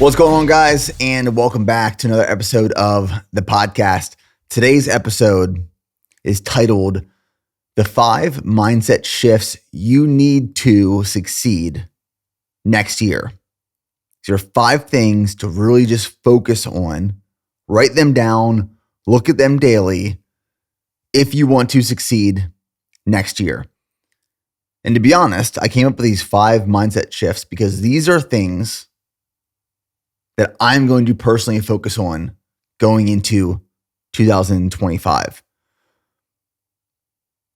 What's going on, guys? And welcome back to another episode of the podcast. Today's episode is titled The 5 Mindset Shifts You Need to Succeed Next Year. These are 5 things to really just focus on, write them down, look at them daily if you want to succeed next year. And to be honest, I came up with these 5 mindset shifts because these are things that I'm going to personally focus on going into 2025.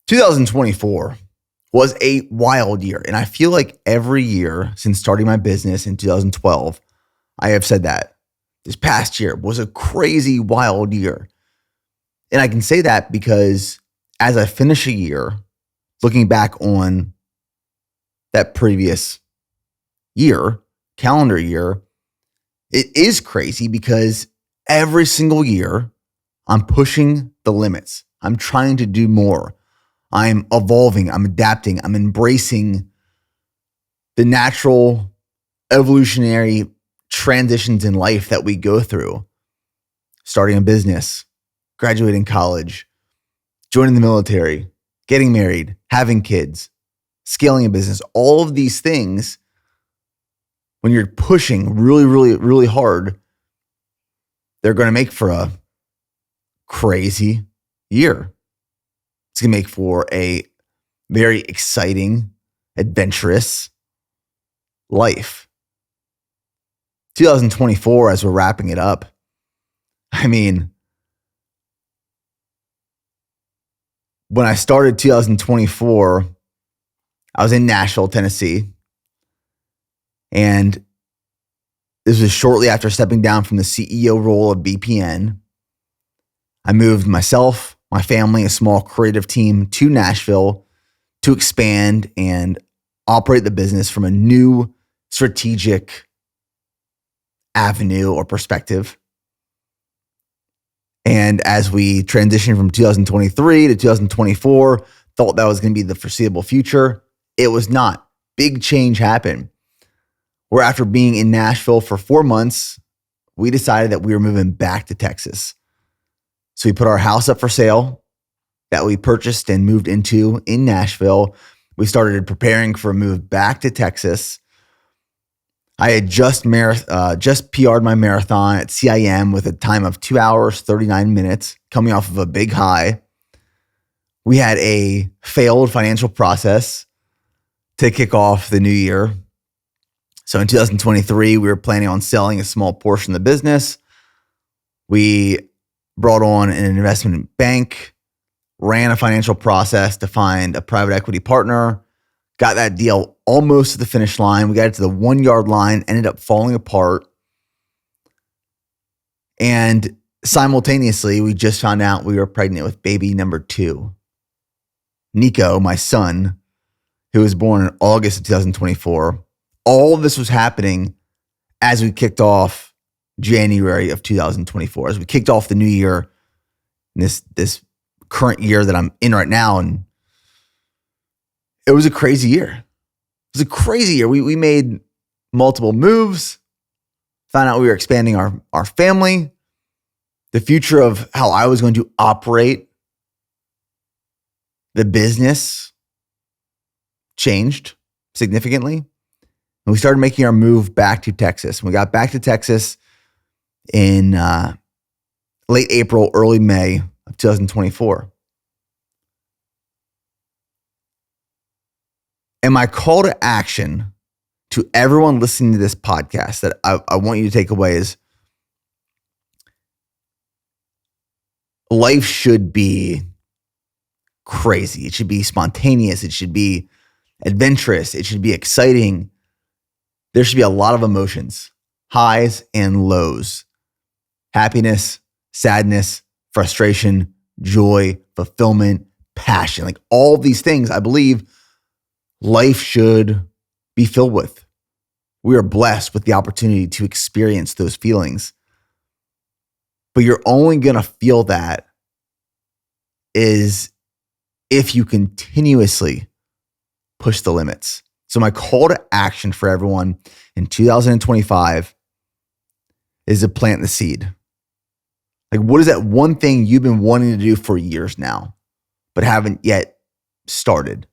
2024 was a wild year. And I feel like every year since starting my business in 2012, I have said that this past year was a crazy, wild year. And I can say that because as I finish a year, looking back on that previous year, calendar year, it is crazy because every single year I'm pushing the limits. I'm trying to do more. I'm evolving. I'm adapting. I'm embracing the natural evolutionary transitions in life that we go through. Starting a business, graduating college, joining the military, getting married, having kids, scaling a business, all of these things. When you're pushing really, really, really hard, they're going to make for a crazy year. It's going to make for a very exciting, adventurous life. 2024, as we're wrapping it up, I mean, when I started 2024, I was in Nashville, Tennessee. And this was shortly after stepping down from the CEO role of BPN. I moved myself, my family, a small creative team to Nashville to expand and operate the business from a new strategic avenue or perspective. And as we transitioned from 2023 to 2024, thought that was going to be the foreseeable future. It was not. Big change happened. Where after being in Nashville for 4 months, we decided that we were moving back to Texas. So we put our house up for sale that we purchased and moved into in Nashville. We started preparing for a move back to Texas. I had just PR'd my marathon at CIM with a time of 2 hours, 39 minutes, coming off of a big high. We had a failed financial process to kick off the new year. So in 2023, we were planning on selling a small portion of the business. We brought on an investment bank, ran a financial process to find a private equity partner, got that deal almost to the finish line. We got it to the 1 yard line, ended up falling apart. And simultaneously, we just found out we were pregnant with baby number 2. Nico, my son, who was born in August of 2024. All of this was happening as we kicked off January of 2024, as we kicked off the new year, this current year that I'm in right now. And it was a crazy year. It was a crazy year. We made multiple moves, found out we were expanding our family. The future of how I was going to operate the business changed significantly. And we started making our move back to Texas. And we got back to Texas in late April, early May of 2024. And my call to action to everyone listening to this podcast that I want you to take away is life should be crazy. It should be spontaneous. It should be adventurous. It should be exciting. There should be a lot of emotions, highs and lows, happiness, sadness, frustration, joy, fulfillment, passion. Like all these things, I believe life should be filled with. We are blessed with the opportunity to experience those feelings. But you're only going to feel that is if you continuously push the limits. So my call to action for everyone in 2025 is to plant the seed. Like, what is that one thing you've been wanting to do for years now, but haven't yet started?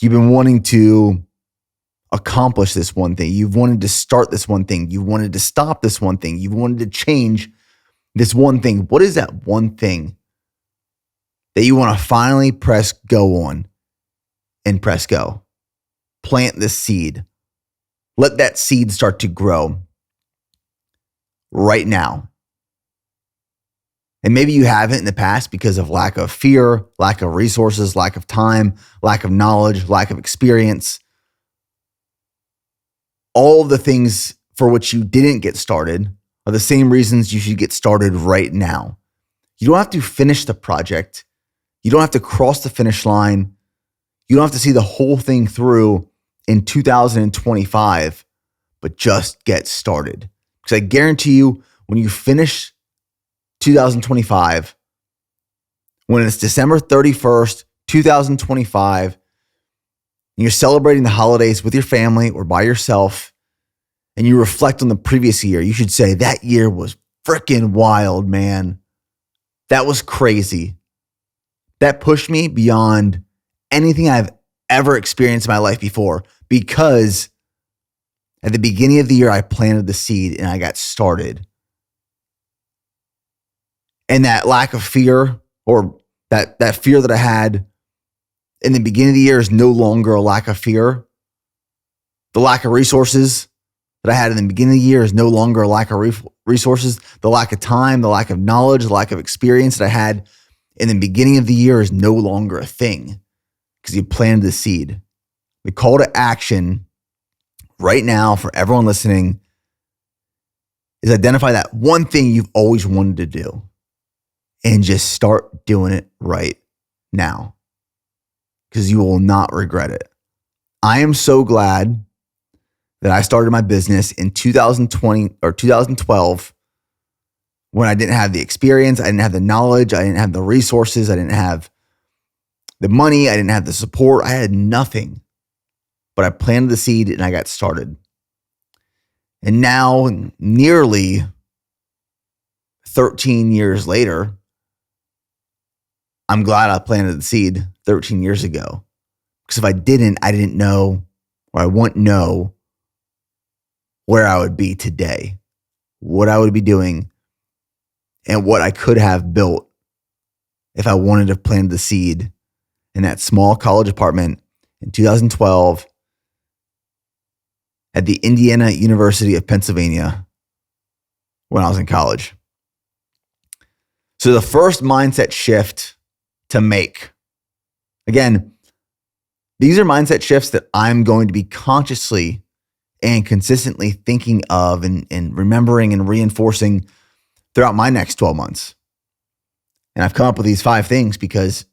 You've been wanting to accomplish this one thing. You've wanted to start this one thing. You've wanted to stop this one thing. You've wanted to change this one thing. What is that one thing that you want to finally press go on and press go? Plant the seed. Let that seed start to grow right now. And maybe you haven't in the past because of lack of fear, lack of resources, lack of time, lack of knowledge, lack of experience. All of the things for which you didn't get started are the same reasons you should get started right now. You don't have to finish the project. You don't have to cross the finish line. You don't have to see the whole thing through in 2025, but just get started. Because I guarantee you, when you finish 2025, when it's December 31st, 2025, and you're celebrating the holidays with your family or by yourself, and you reflect on the previous year, you should say, that year was freaking wild, man. That was crazy. That pushed me beyond anything I've ever experienced in my life before, because at the beginning of the year, I planted the seed and I got started. And that lack of fear, or that fear that I had in the beginning of the year, is no longer a lack of fear. The lack of resources that I had in the beginning of the year is no longer a lack of resources. The lack of time, the lack of knowledge, the lack of experience that I had in the beginning of the year is no longer a thing, because you planted the seed. The call to action right now for everyone listening is identify that one thing you've always wanted to do and just start doing it right now, because you will not regret it. I am so glad that I started my business in 2020 or 2012, when I didn't have the experience, I didn't have the knowledge, I didn't have the resources, I didn't have the money, I didn't have the support, I had nothing. But I planted the seed and I got started. And now, nearly 13 years later, I'm glad I planted the seed 13 years ago. Because if I didn't know, or I wouldn't know where I would be today, what I would be doing, and what I could have built if I wanted to plant the seed in that small college apartment in 2012 at the Indiana University of Pennsylvania when I was in college. So the first mindset shift to make, again, these are mindset shifts that I'm going to be consciously and consistently thinking of and remembering and reinforcing throughout my next 12 months. And I've come up with these 5 things because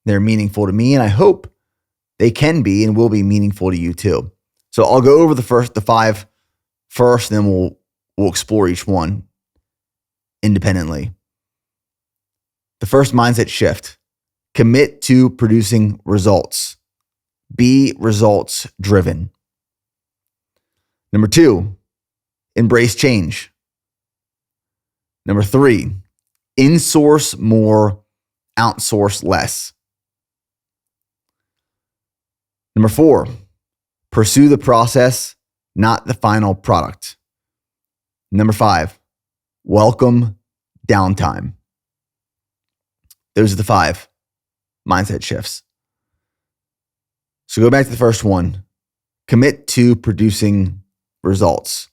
they're meaningful to me, and I hope they can be and will be meaningful to you too. So I'll go over the 5 first, and then we'll explore each one independently. The first mindset shift: commit to producing results. Be results driven. Number 2, embrace change. Number 3, insource more, outsource less. Number 4, pursue the process, not the final product. Number 5, welcome downtime. Those are the 5 mindset shifts. So go back to the first one. Commit to producing results.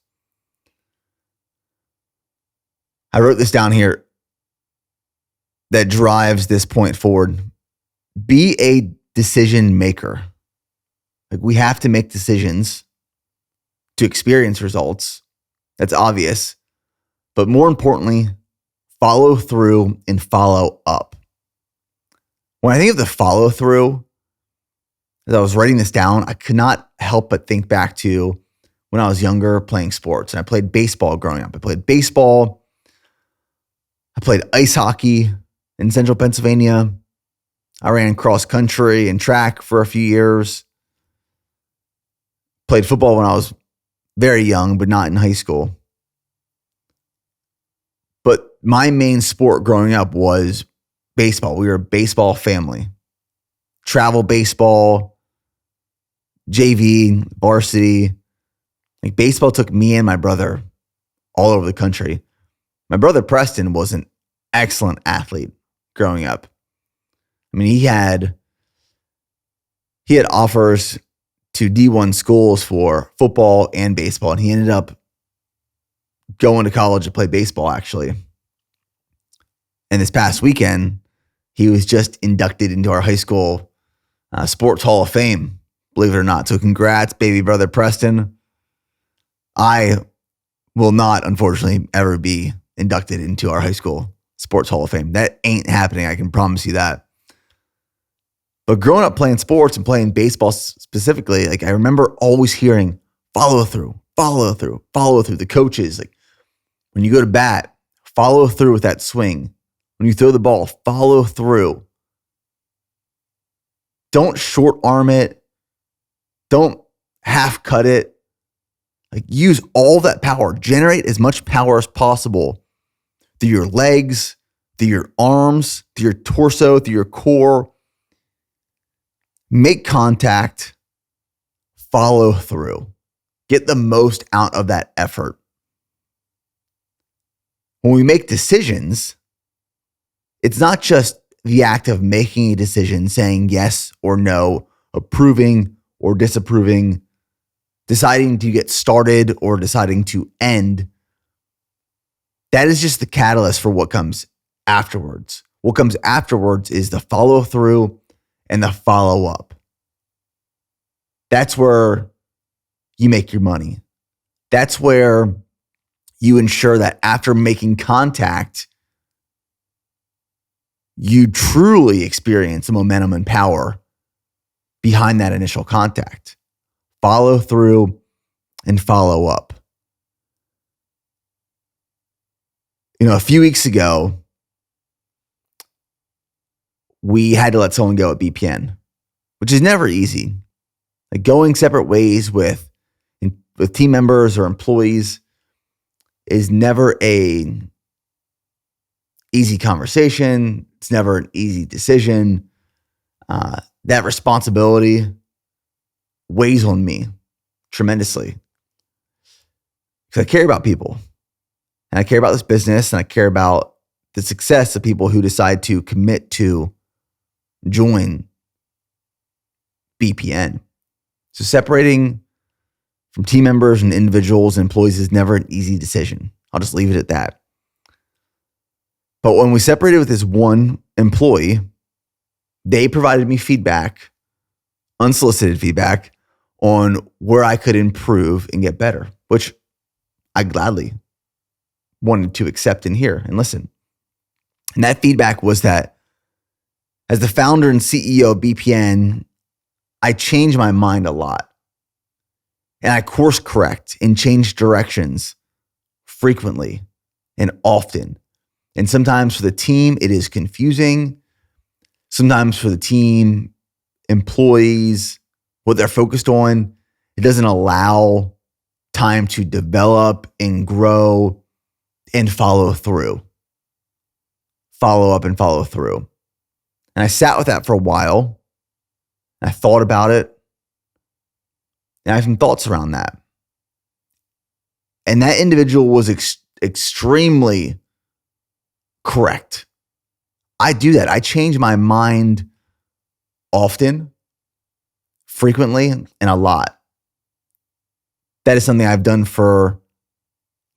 I wrote this down here that drives this point forward. Be a decision maker. Like, we have to make decisions to experience results. That's obvious. But more importantly, follow through and follow up. When I think of the follow through, as I was writing this down, I could not help but think back to when I was younger playing sports. And I played baseball growing up. I played baseball. I played ice hockey in central Pennsylvania. I ran cross country and track for a few years. Played football when I was very young, but not in high school. my main sport growing up was baseball. We were a baseball family. Travel baseball, JV, varsity. Like baseball took me and my brother all over the country. My brother Preston was an excellent athlete growing up. I mean, he had offers to D1 schools for football and baseball, and he ended up going to college to play baseball, actually. And this past weekend, he was just inducted into our high school Sports Hall of Fame, believe it or not. So congrats, baby brother Preston. I will not, unfortunately, ever be inducted into our high school Sports Hall of Fame. That ain't happening. I can promise you that. But growing up playing sports and playing baseball specifically, like I remember always hearing follow through. The coaches, like when you go to bat, follow through with that swing. When you throw the ball, follow through. Don't short arm it. Don't half cut it. Like use all that power. Generate as much power as possible through your legs, through your arms, through your torso, through your core. Make contact. Follow through. Get the most out of that effort. When we make decisions, it's not just the act of making a decision, saying yes or no, approving or disapproving, deciding to get started or deciding to end. That is just the catalyst for what comes afterwards. What comes afterwards is the follow through and the follow up. That's where you make your money. That's where you ensure that after making contact, you truly experience the momentum and power behind that initial contact. Follow through and follow up. A few weeks ago, we had to let someone go at BPN, which is never easy. Like going separate ways with team members or employees is never a easy conversation. It's never an easy decision. That responsibility weighs on me tremendously because I care about people and I care about this business and I care about the success of people who decide to commit to join BPN. So separating from team members and individuals and employees is never an easy decision. I'll just leave it at that. But when we separated with this one employee, they provided me feedback, unsolicited feedback, on where I could improve and get better, which I gladly wanted to accept and hear and listen. And that feedback was that as the founder and CEO of BPN, I change my mind a lot. And I course correct and change directions frequently and often. And sometimes for the team, it is confusing. Sometimes for the team, employees, what they're focused on, it doesn't allow time to develop and grow and follow through. Follow up and follow through. And I sat with that for a while. And I thought about it. And I have some thoughts around that. And that individual was extremely correct. I do that. I change my mind often, frequently, and a lot. That is something I've done for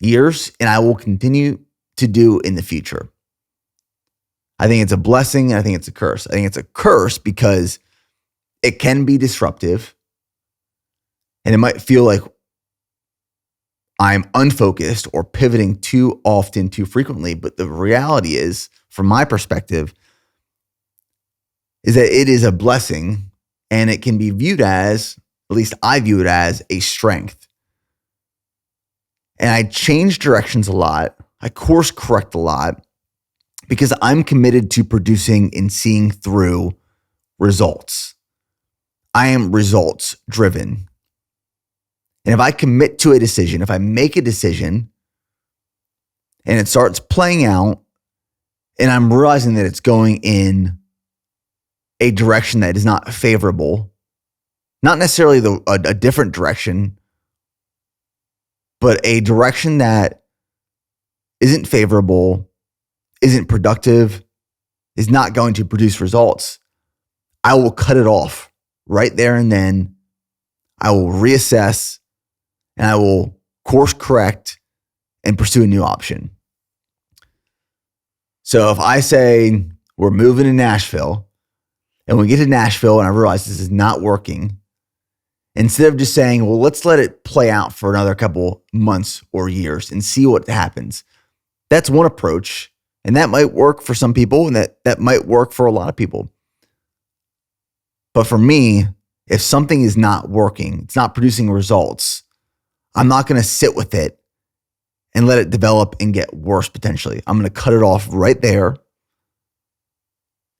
years, and I will continue to do in the future. I think it's a blessing, and I think it's a curse. I think it's a curse because it can be disruptive, and it might feel like I'm unfocused or pivoting too often, too frequently. But the reality is, from my perspective, is that it is a blessing and it can be viewed as, at least I view it as, a strength. And I change directions a lot. I course correct a lot because I'm committed to producing and seeing through results. I am results driven. And if I commit to a decision, if I make a decision, and it starts playing out, and I'm realizing that it's going in a direction that is not favorable, not necessarily a different direction, but a direction that isn't favorable, isn't productive, is not going to produce results, I will cut it off right there and then. I will reassess and I will course correct and pursue a new option. So if I say we're moving to Nashville and we get to Nashville and I realize this is not working, instead of just saying, well, let's let it play out for another couple months or years and see what happens. That's one approach. And that might work for some people and that might work for a lot of people. But for me, if something is not working, it's not producing results, I'm not going to sit with it and let it develop and get worse potentially. I'm going to cut it off right there.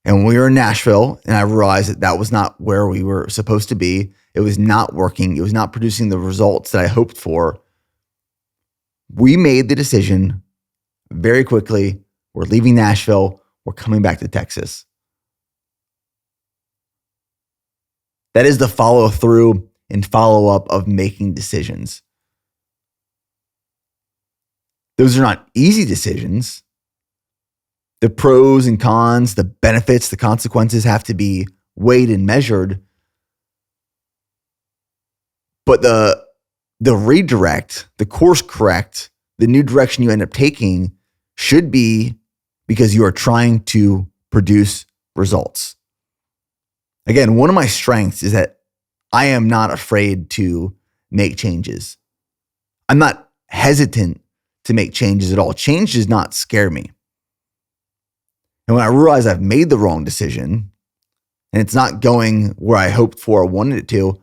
And when we were in Nashville and I realized that was not where we were supposed to be, it was not working, it was not producing the results that I hoped for, we made the decision very quickly. We're leaving Nashville. We're coming back to Texas. That is the follow through and follow up of making decisions. Those are not easy decisions. The pros and cons, the benefits, the consequences have to be weighed and measured. But the redirect, the course correct, the new direction you end up taking should be because you are trying to produce results. Again, one of my strengths is that I am not afraid to make changes. I'm not hesitant to make changes at all. Change does not scare me. And when I realize I've made the wrong decision and it's not going where I hoped for or wanted it to,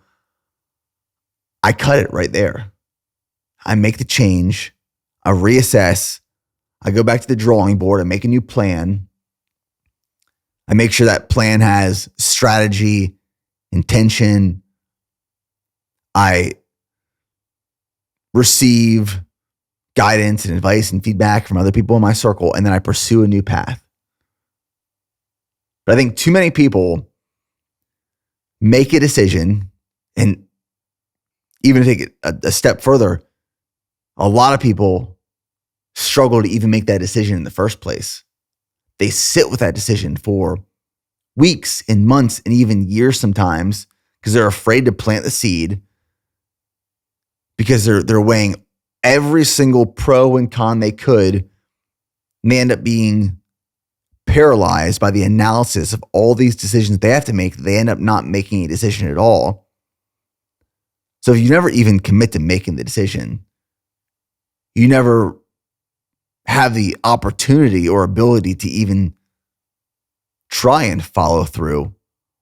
I cut it right there. I make the change. I reassess. I go back to the drawing board. I make a new plan. I make sure that plan has strategy, intention. I receive guidance and advice and feedback from other people in my circle, and then I pursue a new path. But I think too many people make a decision, and even to take it a step further, a lot of people struggle to even make that decision in the first place. They sit with that decision for weeks and months and even years sometimes because they're afraid to plant the seed, because they're weighing every single pro and con they could, and they end up being paralyzed by the analysis of all these decisions they have to make. They end up not making a decision at all. So if you never even commit to making the decision, you never have the opportunity or ability to even try and follow through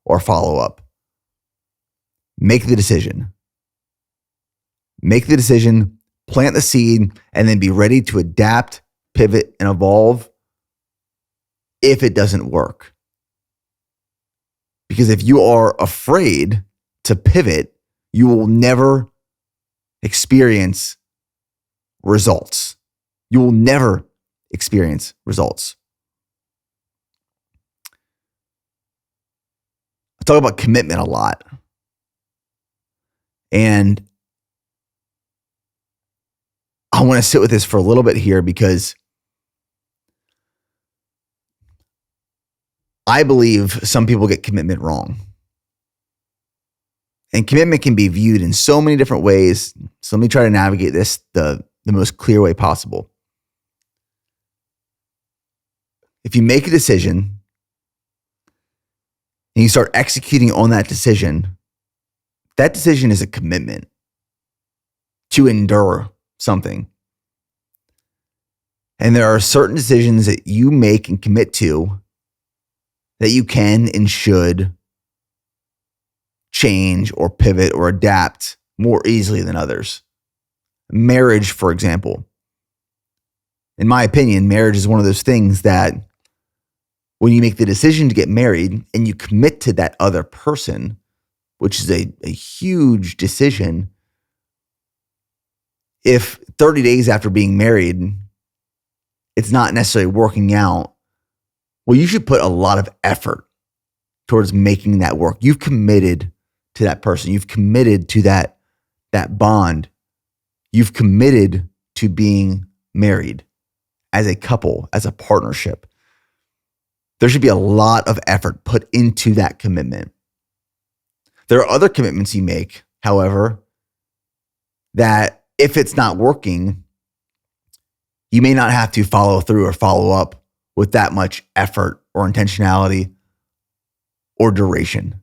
or follow up. Make the decision. Make the decision, plant the seed, and then be ready to adapt, pivot, and evolve if it doesn't work. Because if you are afraid to pivot, you will never experience results. You will never experience results. I talk about commitment a lot. And I want to sit with this for a little bit here because I believe some people get commitment wrong. And commitment can be viewed in so many different ways. So let me try to navigate this the most clear way possible. If you make a decision and you start executing on that decision is a commitment to endure something. And there are certain decisions that you make and commit to that you can and should change or pivot or adapt more easily than others. Marriage, for example. In my opinion, marriage is one of those things that when you make the decision to get married and you commit to that other person, which is a huge decision, if 30 days after being married, it's not necessarily working out, well, you should put a lot of effort towards making that work. You've committed to that person. You've committed to that bond. You've committed to being married as a couple, as a partnership. There should be a lot of effort put into that commitment. There are other commitments you make, however, that if it's not working, you may not have to follow through or follow up with that much effort or intentionality or duration.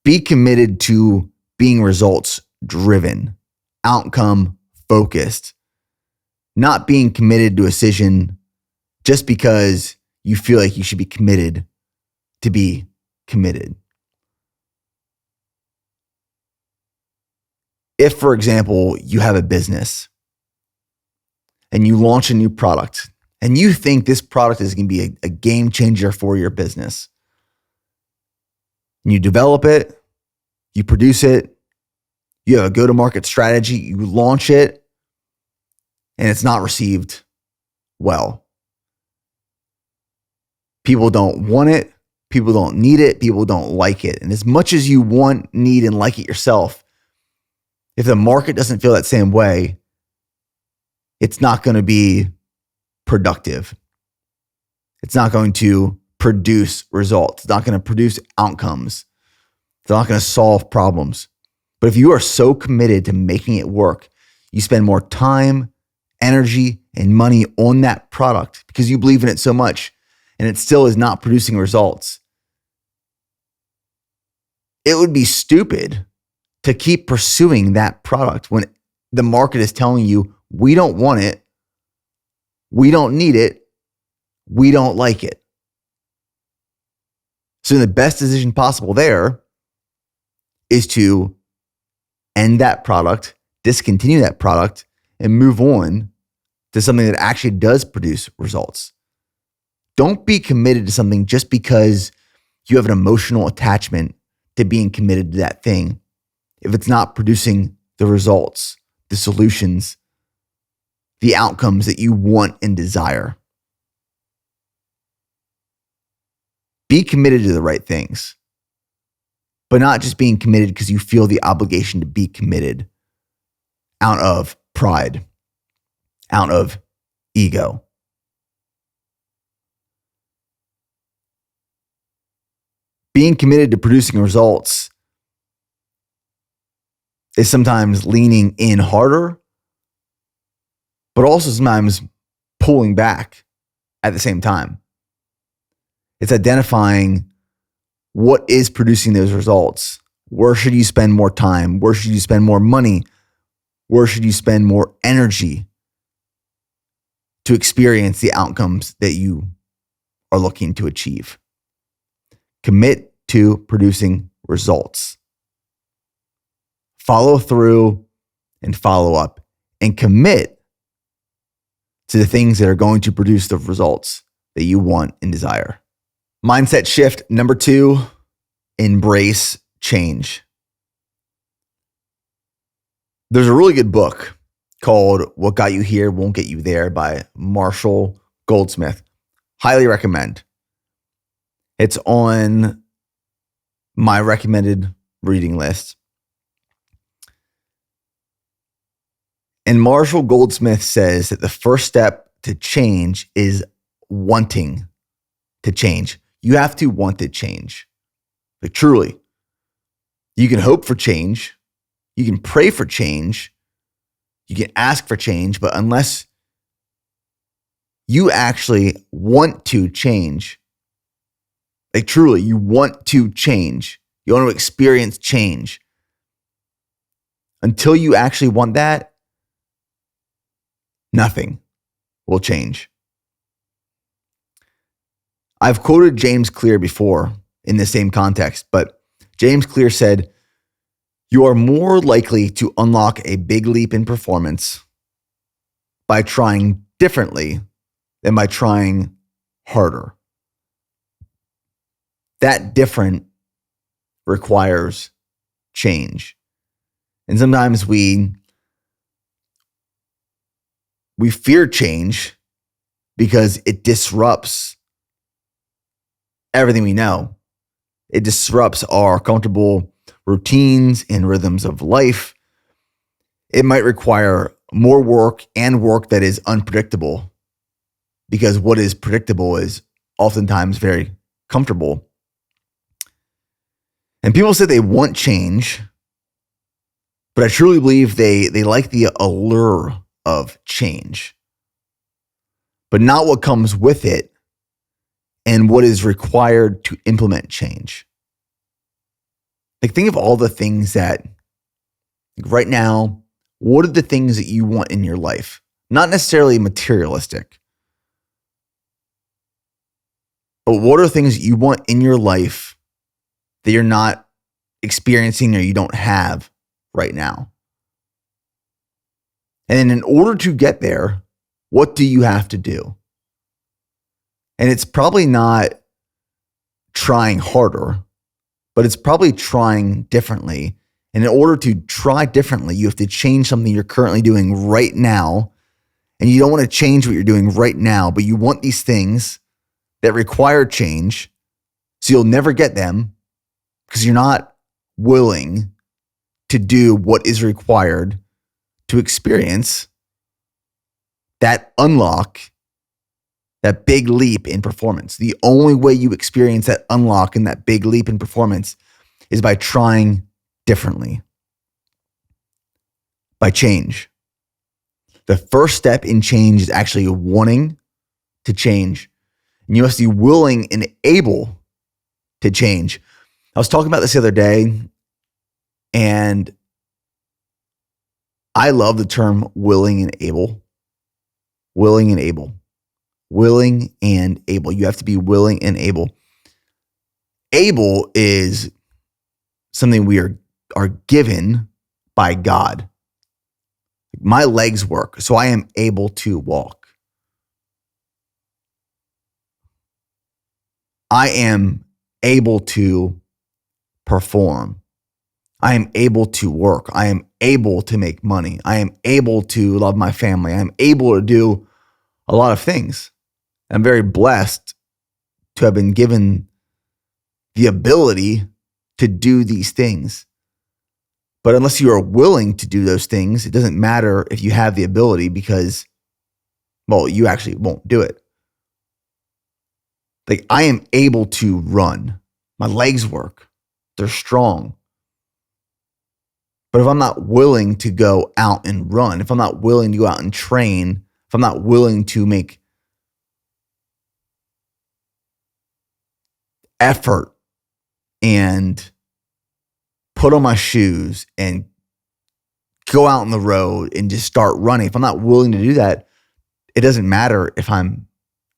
Be committed to being results driven, outcome focused, not being committed to a decision just because you feel like you should be committed to be committed. If, for example, you have a business and you launch a new product and you think this product is going to be a game changer for your business, and you develop it, you produce it, you have a go-to-market strategy, you launch it, and it's not received well. People don't want it. People don't need it. People don't like it. And as much as you want, need, and like it yourself, if the market doesn't feel that same way, it's not going to be productive. It's not going to produce results. It's not going to produce outcomes. It's not going to solve problems. But if you are so committed to making it work, you spend more time, energy, and money on that product because you believe in it so much, and it still is not producing results. It would be stupid to keep pursuing that product when the market is telling you, we don't want it, we don't need it, we don't like it. So the best decision possible there is to end that product, discontinue that product, and move on to something that actually does produce results. Don't be committed to something just because you have an emotional attachment to being committed to that thing if it's not producing the results, the solutions, the outcomes that you want and desire. Be committed to the right things, but not just being committed because you feel the obligation to be committed out of pride, out of ego. Being committed to producing results is sometimes leaning in harder, but also sometimes pulling back at the same time. It's identifying what is producing those results. Where should you spend more time? Where should you spend more money? Where should you spend more energy to experience the outcomes that you are looking to achieve? Commit to producing results. Follow through and follow up, and commit to the things that are going to produce the results that you want and desire. Mindset shift number 2, embrace change. There's a really good book called What Got You Here Won't Get You There by Marshall Goldsmith. Highly recommend. It's on my recommended reading list. And Marshall Goldsmith says that the first step to change is wanting to change. You have to want to change. Like truly. You can hope for change. You can pray for change. You can ask for change. But unless you actually want to change, like truly, you want to change, you want to experience change, until you actually want that, nothing will change. I've quoted James Clear before in the same context, but James Clear said, "You are more likely to unlock a big leap in performance by trying differently than by trying harder." That different requires change. And sometimes we we fear change because it disrupts everything we know. It disrupts our comfortable routines and rhythms of life. It might require more work and work that is unpredictable, because what is predictable is oftentimes very comfortable. And people say they want change, but I truly believe they like the allure of change, but not what comes with it and what is required to implement change. Like, think of all the things that, like, right now, what are the things that you want in your life? Not necessarily materialistic, but what are things that you want in your life that you're not experiencing or you don't have right now? And then in order to get there, what do you have to do? And it's probably not trying harder, but it's probably trying differently. And in order to try differently, you have to change something you're currently doing right now. And you don't want to change what you're doing right now, but you want these things that require change. So you'll never get them because you're not willing to do what is required to experience that unlock, that big leap in performance. The only way you experience that unlock and that big leap in performance is by trying differently, by change. The first step in change is actually wanting to change. And you must be willing and able to change. I was talking about this the other day, and I love the term willing and able. Willing and able. Willing and able. You have to be willing and able. Able is something we are given by God. My legs work, so I am able to walk. I am able to perform. I am able to work. I am able to make money. I am able to love my family. I am able to do a lot of things. I'm very blessed to have been given the ability to do these things. But unless you are willing to do those things, it doesn't matter if you have the ability, because, well, you actually won't do it. Like, I am able to run. My legs work. They're strong. But if I'm not willing to go out and run, if I'm not willing to go out and train, if I'm not willing to make effort and put on my shoes and go out on the road and just start running, if I'm not willing to do that, it doesn't matter if I'm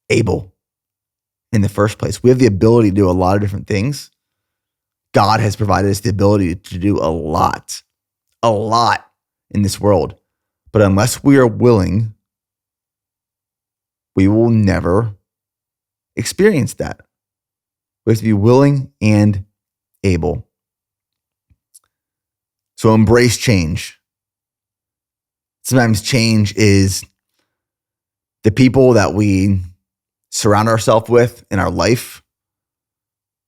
able in the first place. We have the ability to do a lot of different things. God has provided us the ability to do a lot in this world. But unless we are willing, we will never experience that. We have to be willing and able. So embrace change. Sometimes change is the people that we surround ourselves with in our life.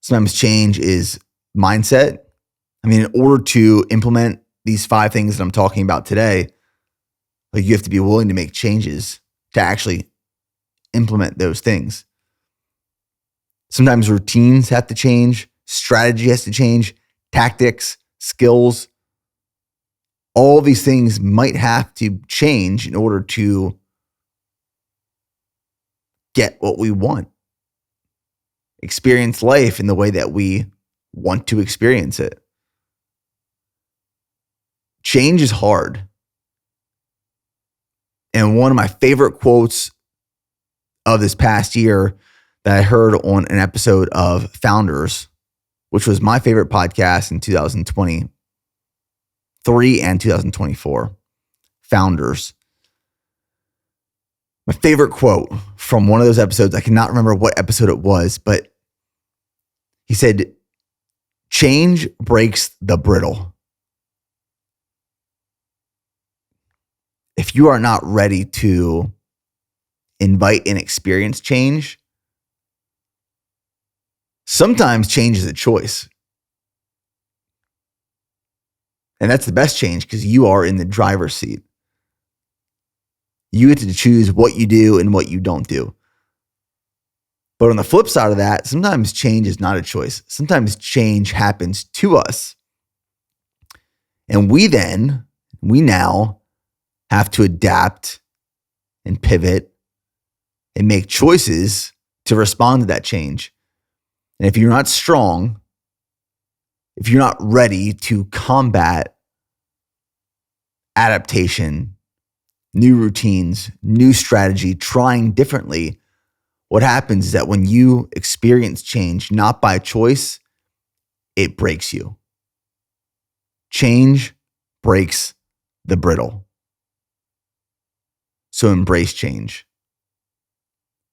Sometimes change is mindset. I mean, in order to implement these 5 things that I'm talking about today, like, you have to be willing to make changes to actually implement those things. Sometimes routines have to change, strategy has to change, tactics, skills. All these things might have to change in order to get what we want. Experience life in the way that we want to experience it. Change is hard. And one of my favorite quotes of this past year that I heard on an episode of Founders, which was my favorite podcast in 2023 and 2024, Founders. My favorite quote from one of those episodes, I cannot remember what episode it was, but he said, "Change breaks the brittle." if you are not ready to invite and experience change, sometimes change is a choice. And that's the best change because you are in the driver's seat. You get to choose what you do and what you don't do. But on the flip side of that, sometimes change is not a choice. Sometimes change happens to us. And we now have to adapt and pivot and make choices to respond to that change. And if you're not strong, if you're not ready to combat adaptation, new routines, new strategy, trying differently, what happens is that when you experience change, not by choice, it breaks you. Change breaks the brittle. So embrace change.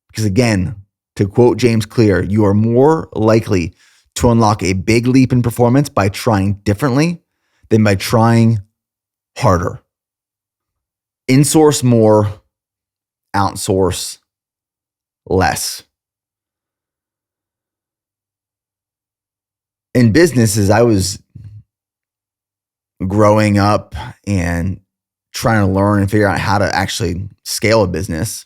Because again, to quote James Clear, you are more likely to unlock a big leap in performance by trying differently than by trying harder. Insource more, outsource less. In business, as I was growing up and trying to learn and figure out how to actually scale a business,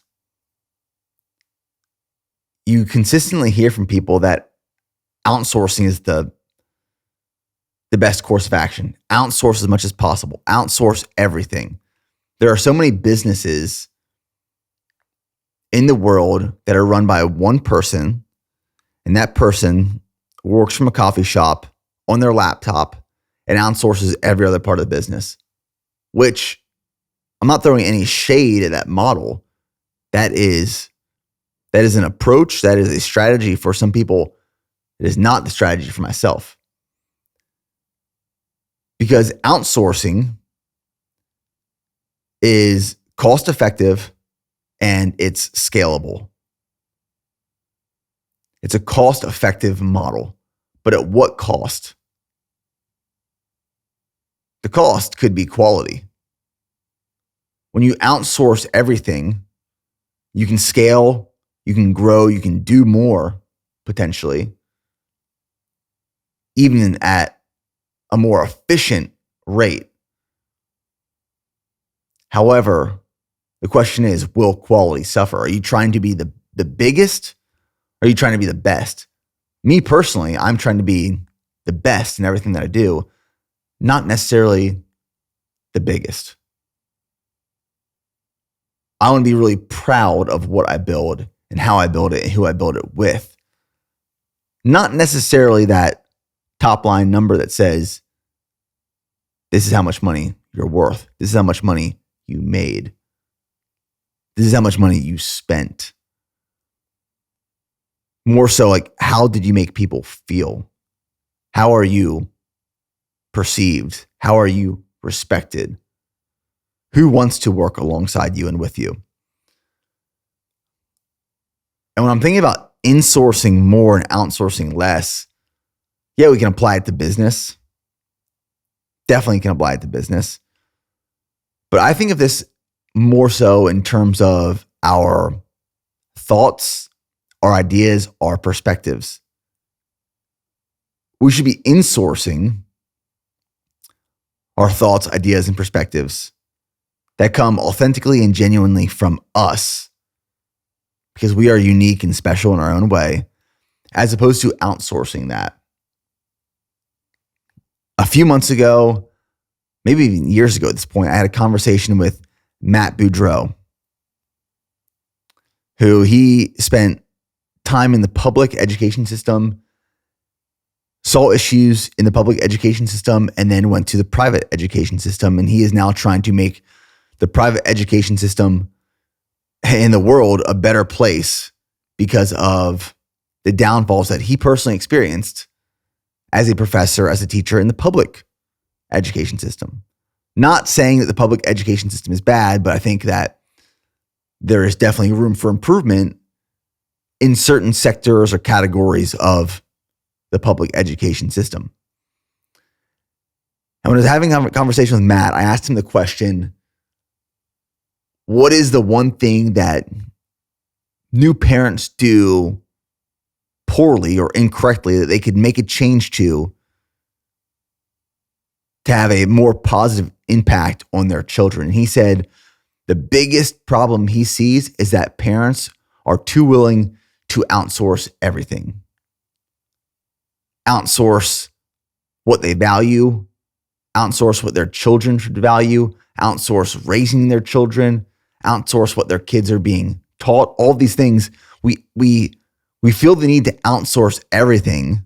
you consistently hear from people that outsourcing is the best course of action. Outsource as much as possible. Outsource everything. There are so many businesses in the world that are run by one person, and that person works from a coffee shop on their laptop and outsources every other part of the business, which I'm not throwing any shade at that model. That is an approach. That is a strategy for some people. It is not the strategy for myself. Because outsourcing is cost effective and it's scalable. It's a cost effective model, but at what cost? The cost could be quality. When you outsource everything, you can scale, you can grow, you can do more potentially, even at a more efficient rate. However, the question is, will quality suffer? Are you trying to be the biggest? Or are you trying to be the best? Me personally, I'm trying to be the best in everything that I do, not necessarily the biggest. I want to be really proud of what I build and how I build it and who I build it with. Not necessarily that top line number that says, this is how much money you're worth. This is how much money you made. This is how much money you spent. More so like, how did you make people feel? How are you perceived? How are you respected? Who wants to work alongside you and with you? And when I'm thinking about insourcing more and outsourcing less, yeah, we can apply it to business. Definitely can apply it to business. But I think of this more so in terms of our thoughts, our ideas, our perspectives. We should be insourcing our thoughts, ideas, and perspectives that come authentically and genuinely from us, because we are unique and special in our own way, as opposed to outsourcing that. A few months ago, maybe even years ago at this point, I had a conversation with Matt Boudreau, who he spent time in the public education system, saw issues in the public education system, and then went to the private education system. And he is now trying to make the private education system in the world a better place because of the downfalls that he personally experienced as a professor, as a teacher in the public education system. Not saying that the public education system is bad, but I think that there is definitely room for improvement in certain sectors or categories of the public education system. And when I was having a conversation with Matt, I asked him the question, what is the one thing that new parents do poorly or incorrectly that they could make a change to have a more positive impact on their children? And he said the biggest problem he sees is that parents are too willing to outsource everything. Outsource what they value, outsource what their children should value, outsource raising their children, outsource what their kids are being taught. All these things, we feel the need to outsource everything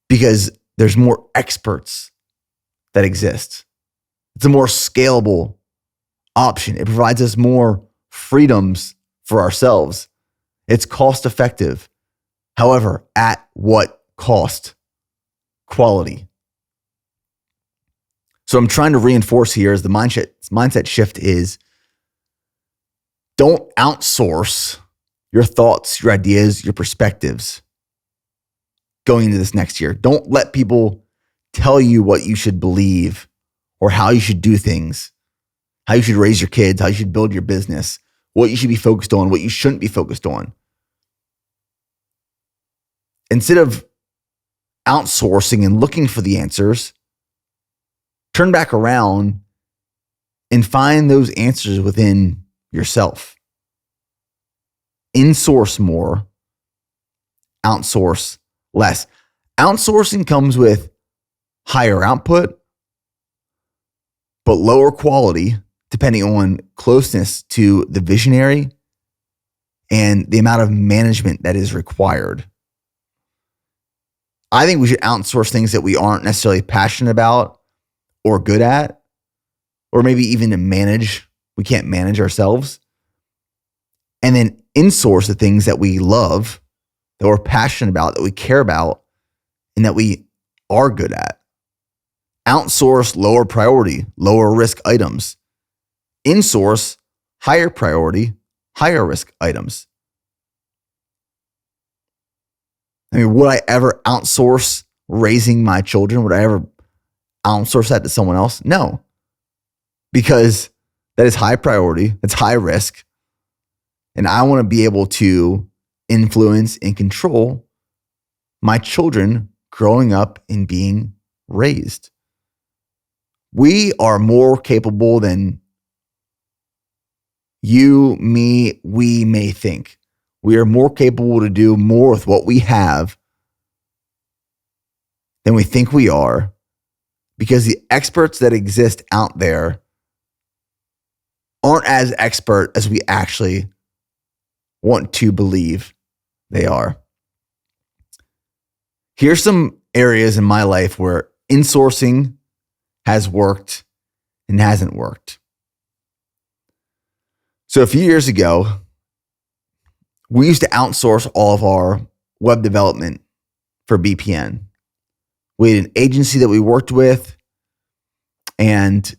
because there's more experts that exist. It's a more scalable option. It provides us more freedoms for ourselves. It's cost effective. However, at what cost? Quality. So I'm trying to reinforce here as the mindset shift is don't outsource your thoughts, your ideas, your perspectives going into this next year. Don't let people tell you what you should believe or how you should do things, how you should raise your kids, how you should build your business, what you should be focused on, what you shouldn't be focused on. Instead of outsourcing and looking for the answers, turn back around and find those answers within yourself. Insource more, outsource less. Outsourcing comes with higher output, but lower quality, depending on closeness to the visionary and the amount of management that is required. I think we should outsource things that we aren't necessarily passionate about or good at, or maybe even to manage. We can't manage ourselves. And then insource the things that we love, that we're passionate about, that we care about, and that we are good at. Outsource lower priority, lower risk items. Insource higher priority, higher risk items. I mean, would I ever outsource raising my children? Would I ever outsource that to someone else? No, because that is high priority. It's high risk. And I want to be able to influence and control my children growing up and being raised. We are more capable than you, me, we may think. We are more capable to do more with what we have than we think we are, because the experts that exist out there aren't as expert as we actually want to believe they are. Here's some areas in my life where insourcing has worked and hasn't worked. So a few years ago, we used to outsource all of our web development for BPN. We had an agency that we worked with, and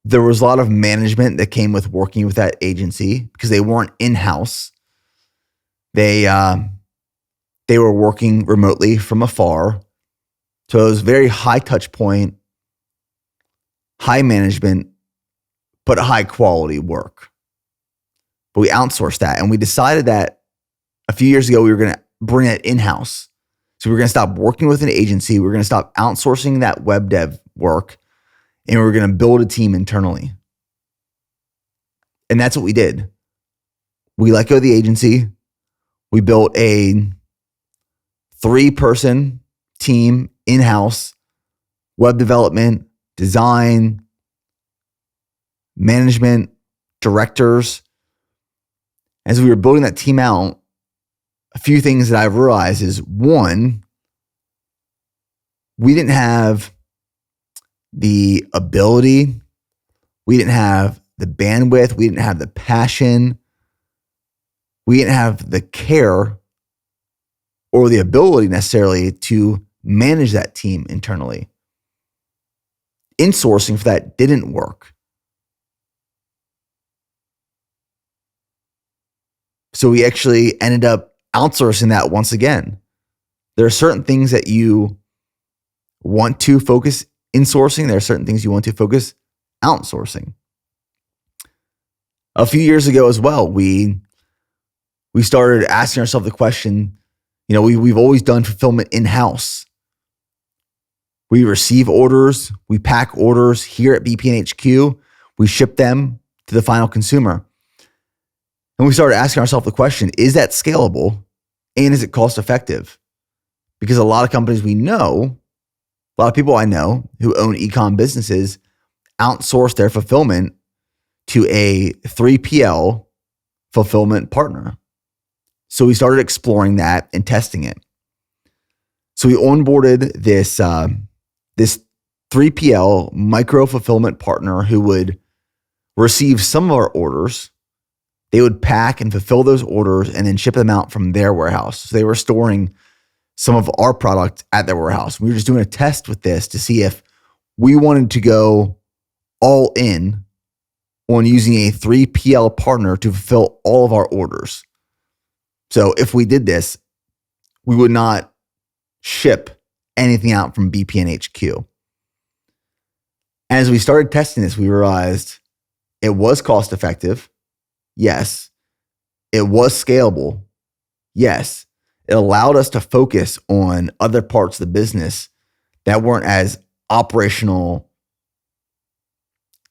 there was a lot of management that came with working with that agency because they weren't in-house. They were working remotely from afar. So it was very high touch point, high management, but high quality work. But we outsourced that, and we decided that a few years ago we were going to bring it in-house. So we were going to stop working with an agency. We were going to stop outsourcing that web dev work, and we were going to build a team internally. And that's what we did. We let go of the agency. We built a 3-person team in-house, web development, design, management, directors. As we were building that team out, a few things that I've realized is, one, we didn't have the ability, we didn't have the bandwidth, we didn't have the passion, we didn't have the care or the ability necessarily to manage that team internally. Insourcing for that didn't work. So we actually ended up outsourcing that once again. There are certain things that you want to focus insourcing. There are certain things you want to focus outsourcing. A few years ago as well, we started asking ourselves the question, we've always done fulfillment in-house. We receive orders, we pack orders here at BPN HQ, we ship them to the final consumer. And we started asking ourselves the question, is that scalable and is it cost effective? Because a lot of companies we know, a lot of people I know who own e-com businesses outsource their fulfillment to a 3PL fulfillment partner. So we started exploring that and testing it. So we onboarded this 3PL micro fulfillment partner who would receive some of our orders. They would pack and fulfill those orders and then ship them out from their warehouse. So they were storing some of our product at their warehouse. We were just doing a test with this to see if we wanted to go all in on using a 3PL partner to fulfill all of our orders. So if we did this, we would not ship anything out from BPN HQ. As we started testing this, we realized it was cost effective. Yes. It was scalable. Yes. It allowed us to focus on other parts of the business that weren't as operational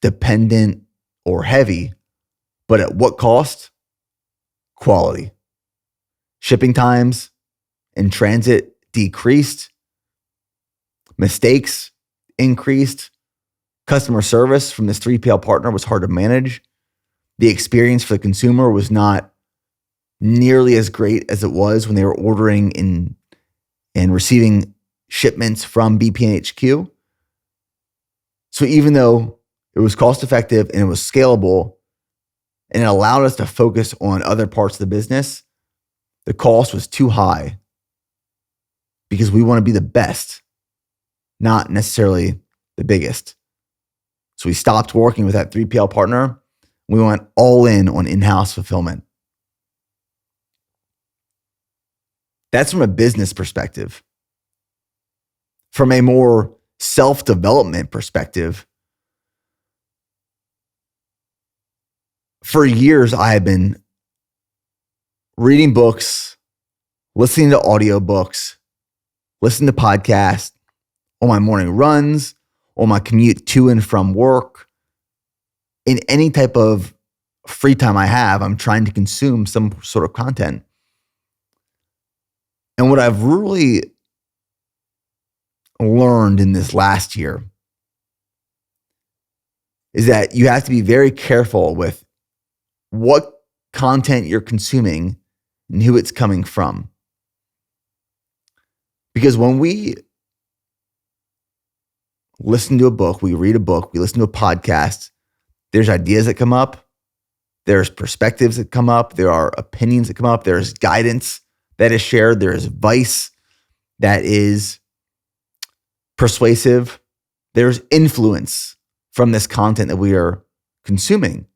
dependent or heavy, but at what cost? Quality. Shipping times in transit decreased. Mistakes increased. Customer service from this 3PL partner was hard to manage. The experience for the consumer was not nearly as great as it was when they were ordering and receiving shipments from BPN HQ. So even though it was cost effective and it was scalable and it allowed us to focus on other parts of the business, the cost was too high because we want to be the best, not necessarily the biggest. So we stopped working with that 3PL partner. We went all in on in-house fulfillment. That's from a business perspective. From a more self-development perspective, for years I have been reading books, listening to audiobooks, listening to podcasts on my morning runs, on my commute to and from work. In any type of free time I have, I'm trying to consume some sort of content. And what I've really learned in this last year is that you have to be very careful with what content you're consuming and who it's coming from. Because when we listen to a book, we read a book, we listen to a podcast, there's ideas that come up, there's perspectives that come up, there are opinions that come up, there's guidance that is shared, there's advice that is persuasive, there's influence from this content that we are consuming.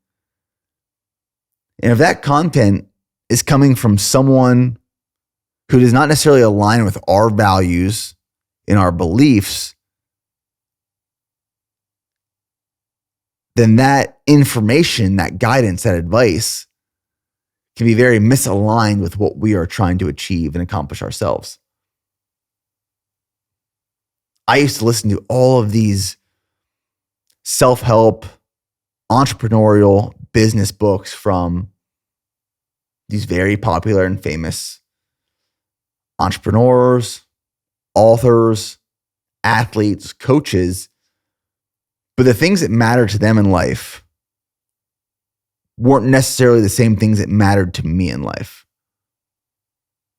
And if that content is coming from someone who does not necessarily align with our values and our beliefs, then that information, that guidance, that advice can be very misaligned with what we are trying to achieve and accomplish ourselves. I used to listen to all of these self-help, entrepreneurial business books from these very popular and famous entrepreneurs, authors, athletes, coaches. But the things that mattered to them in life weren't necessarily the same things that mattered to me in life.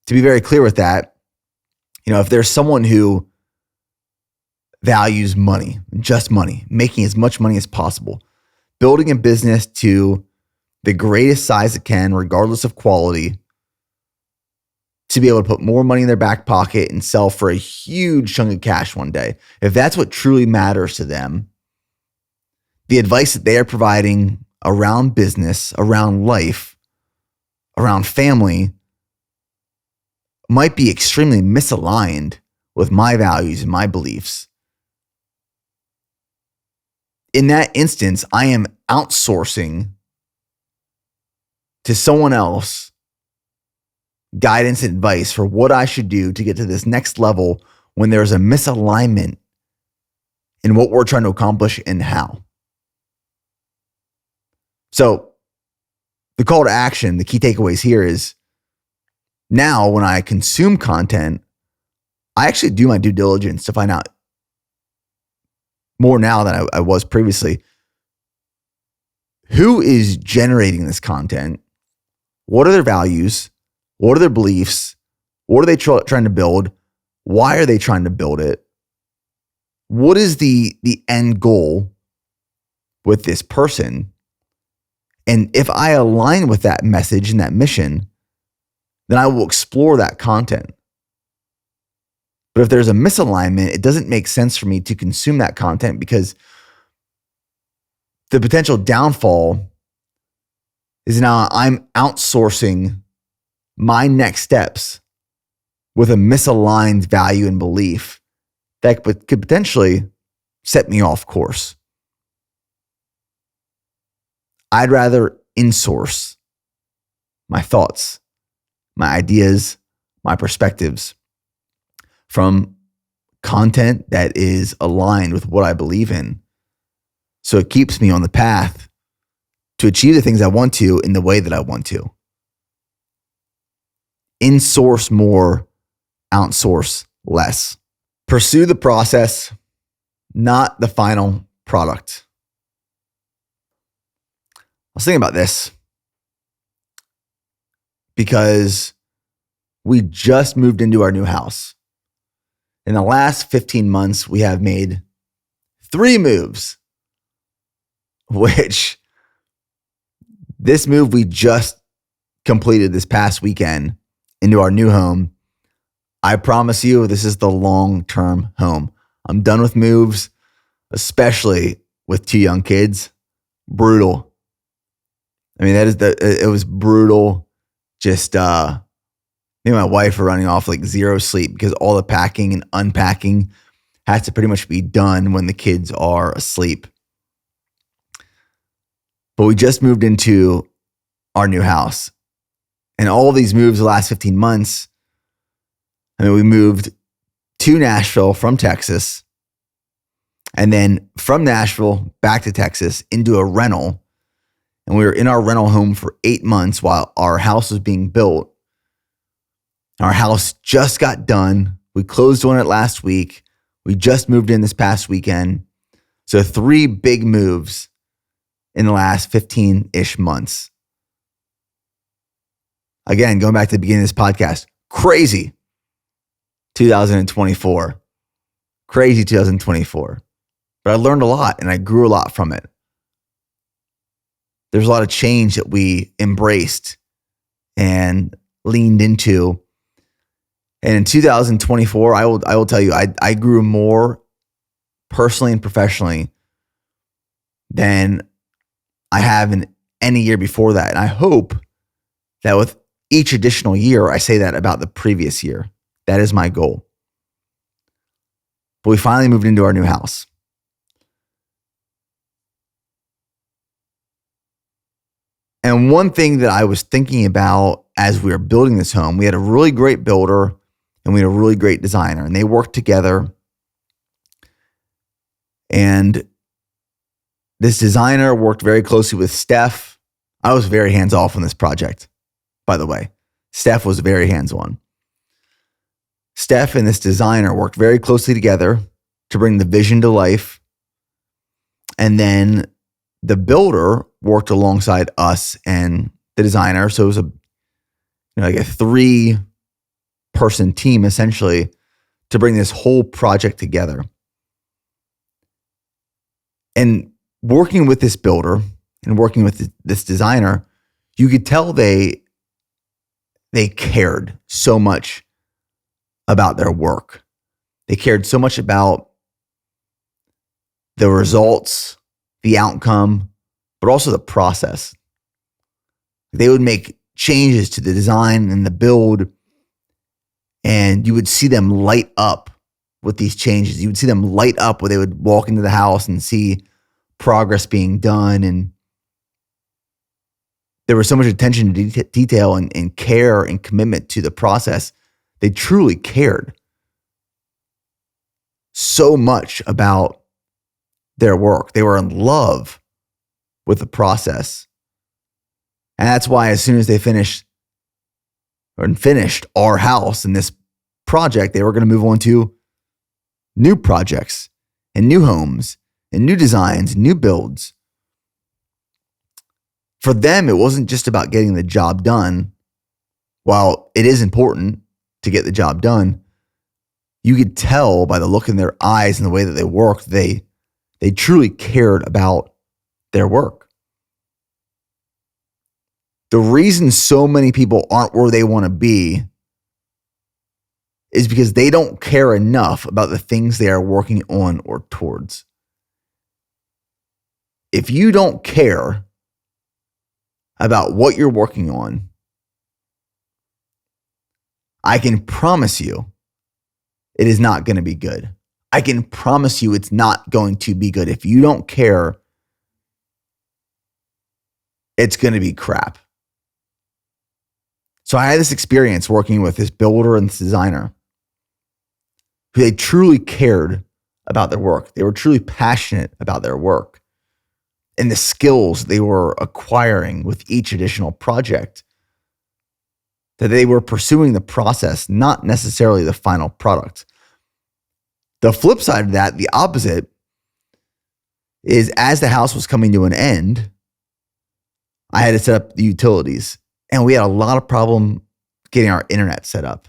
To be very clear with that, if there's someone who values money, just money, making as much money as possible, building a business to the greatest size it can, regardless of quality, to be able to put more money in their back pocket and sell for a huge chunk of cash one day, if that's what truly matters to them, the advice that they are providing around business, around life, around family might be extremely misaligned with my values and my beliefs. In that instance, I am outsourcing to someone else guidance and advice for what I should do to get to this next level when there's a misalignment in what we're trying to accomplish and how. So the call to action, the key takeaways here is now when I consume content, I actually do my due diligence to find out more now than I was previously. Who is generating this content? What are their values? What are their beliefs? What are they trying to build? Why are they trying to build it? What is the end goal with this person? And if I align with that message and that mission, then I will explore that content. But if there's a misalignment, it doesn't make sense for me to consume that content, because the potential downfall is now I'm outsourcing my next steps with a misaligned value and belief that could potentially set me off course. I'd rather insource my thoughts, my ideas, my perspectives from content that is aligned with what I believe in. So it keeps me on the path to achieve the things I want to in the way that I want to. Insource more, outsource less. Pursue the process, not the final product. I was thinking about this because we just moved into our new house. In the last 15 months, we have made 3 moves, which this move we just completed this past weekend into our new home. I promise you, this is the long-term home. I'm done with moves, especially with 2 young kids. Brutal. I mean, it was brutal. Just, me and my wife are running off like 0 sleep because all the packing and unpacking has to pretty much be done when the kids are asleep. But we just moved into our new house. And all these moves the last 15 months, I mean, we moved to Nashville from Texas, and then from Nashville back to Texas into a rental. And we were in our rental home for 8 months while our house was being built. Our house just got done. We closed on it last week. We just moved in this past weekend. So 3 big moves in the last 15-ish months. Again, going back to the beginning of this podcast, crazy 2024. Crazy 2024. But I learned a lot and I grew a lot from it. There's a lot of change that we embraced and leaned into. And in 2024, I will tell you, I grew more personally and professionally than I have in any year before that. And I hope that with each additional year, I say that about the previous year. That is my goal. But we finally moved into our new house. And one thing that I was thinking about as we were building this home, we had a really great builder and we had a really great designer, and they worked together. And this designer worked very closely with Steph. I was very hands-off on this project, by the way. Steph was very hands-on. Steph and this designer worked very closely together to bring the vision to life. And then the builder worked alongside us and the designer. So it was like a 3-person team essentially to bring this whole project together. And working with this builder and working with this designer, you could tell they cared so much about their work. They cared so much about the results, the outcome, but also the process. They would make changes to the design and the build, and you would see them light up with these changes. You would see them light up where they would walk into the house and see progress being done, and There was so much attention to detail and care and commitment to the process. They truly cared so much about their work. They were in love with the process. And that's why as soon as they finished our house in this project, they were going to move on to new projects and new homes and new designs, new builds. For them, it wasn't just about getting the job done. While it is important to get the job done, you could tell by the look in their eyes and the way that they worked, they truly cared about their work. The reason so many people aren't where they want to be is because they don't care enough about the things they are working on or towards. If you don't care about what you're working on, I can promise you it is not going to be good. I can promise you it's not going to be good. If you don't care, it's going to be crap. So I had this experience working with this builder and this designer who they truly cared about their work. They were truly passionate about their work and the skills they were acquiring with each additional project, that they were pursuing the process, not necessarily the final product. The flip side of that, the opposite, is as the house was coming to an end, I had to set up the utilities. And we had a lot of problem getting our internet set up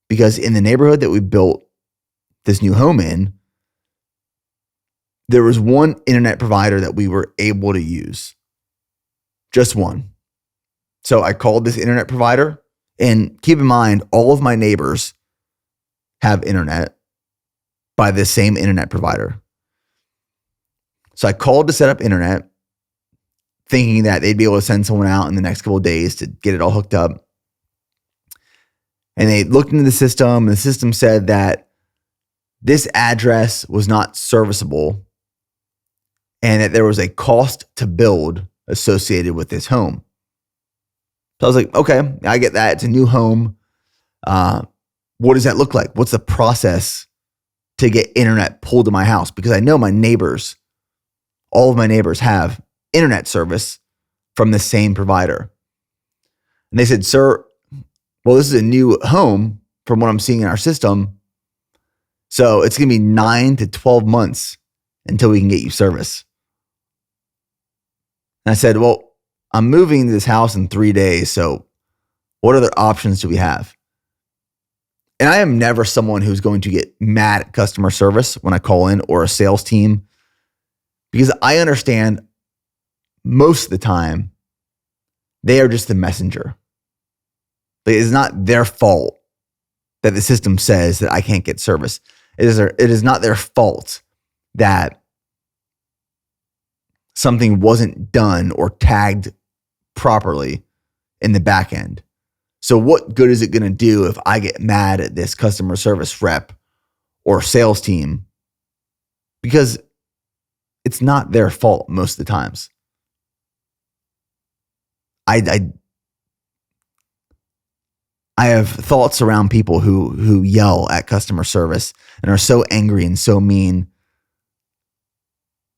because in the neighborhood that we built this new home in, there was one internet provider that we were able to use. Just one. So I called this internet provider, and keep in mind, all of my neighbors have internet by this same internet provider. So I called to set up internet, thinking that they'd be able to send someone out in the next couple of days to get it all hooked up. And they looked into the system, and the system said that this address was not serviceable and that there was a cost to build associated with this home. So I was like, okay, I get that. It's a new home. What does that look like? What's the process to get internet pulled to my house? Because I know my neighbors, all of my neighbors have internet service from the same provider. And they said, sir, well, this is a new home from what I'm seeing in our system. So it's going to be 9 to 12 months until we can get you service. And I said, well, I'm moving to this house in 3 days. So what other options do we have? And I am never someone who's going to get mad at customer service when I call in or a sales team, because I understand most of the time they are just the messenger. It is not their fault that the system says that I can't get service. It is not their fault that something wasn't done or tagged properly in the back end. So what good is it going to do if I get mad at this customer service rep or sales team? Because it's not their fault most of the times. I have thoughts around people who yell at customer service and are so angry and so mean